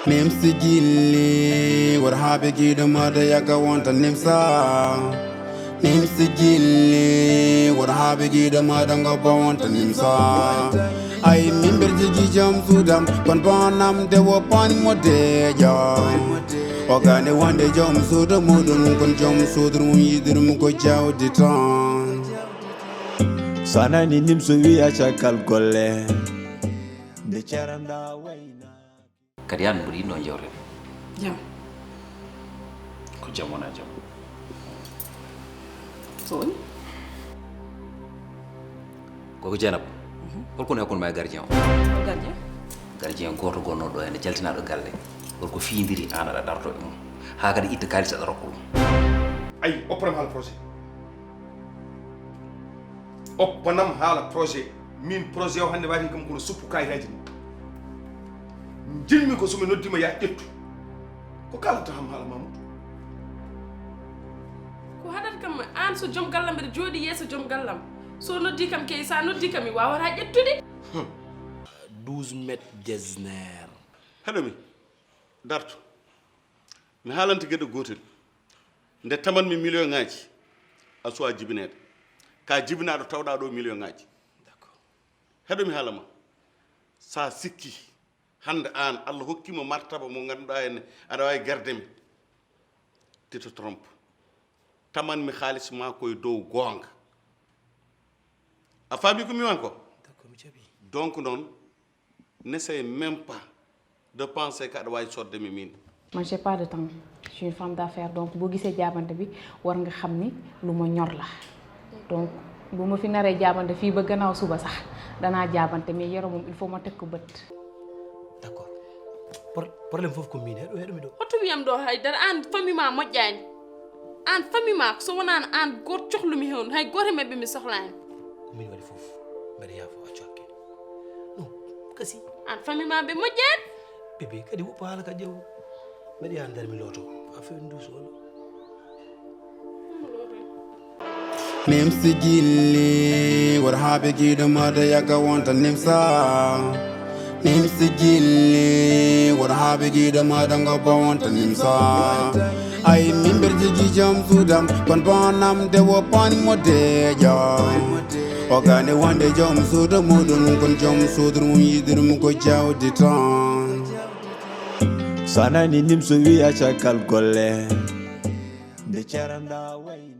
Nimso Guilli what habe gida mada yaka wanta Nimsa Nimso Guilli what habe gida mada ngaba wanta Nimsa ay mimber jiji jam sudam kon bonam de wo pan mode jam ogane wande jam sudu mudun kon jam sudu yidirum ko jawdi tan sana ni Nimso wi acha kal golle de charanda wayna kadian buri no jawre jam ko jamona jam so ko janab ko ne kon may gardien goto gonno do en jaltina do galle ko fiindiri ana da darto e mum ha kadi itta kalisa da rokko ay opram hal projet oppanam hala projet min projet o hande wati kam ko suppu kayitaji jilmi ko sumi noddima ya ƴettu ko kalata ham hala mamadou ko hadat kam an so jom gallam be jodi yeso jom gallam so noddi kam kay sa noddi kam mi wawata ƴettude 12 mètres jesner haɗomi darto mi haalanta gueɗe gotel nde tamanmi million ngaji a suwa jibinede ka jibinaɗo tawɗa ɗo million ngaji heɗomi haalama sa sikki hande an Allah hokkima martaba mo ganduɗa henne aɗa wawi gardemi tito trompe tamanmi halis ma koye dow gonga a faami ko mi wan ko donc non n'essaye même pas de penser qu'aɗa wawi soddemi min. Man j'ai pas de temps, je suis une femme d'affaires donc boo gisee jaabante bi war nga xam ni lu ma ñor la donc bu ma fi naree jaabante fii ba gannaaw suba sax danaa jaabante mais yoro moom il faut ma teg ko bët. d'accord problème foofu ko miin ɗo heɗumi ɗo hoto wiyam ɗo haydara an famille ma moƴƴani an famille ma so wonano an goto cohlumi hen hay goto mabɓe mi sohlani ko min waɗi foof mbeɗa yaafo accu hakke non kasi an famille ma ɓe moƴƴani bébé kadi woppo haala ka ƴeew mbeɗa yaha nder mi looto a fewi ndu solo Nimso Guilli what habe gida mada yaka wanta Nimsa Nimso Guilli what habe gida mada ngaba wanta Nimsa ay mimber jiji jam sudam kon bonam de wo pan mode jam ogane wande jam sudu mudun kon jam sudu yidirum ko jawdi tan sana ni Nimso wi acha kal golle de charanda wayna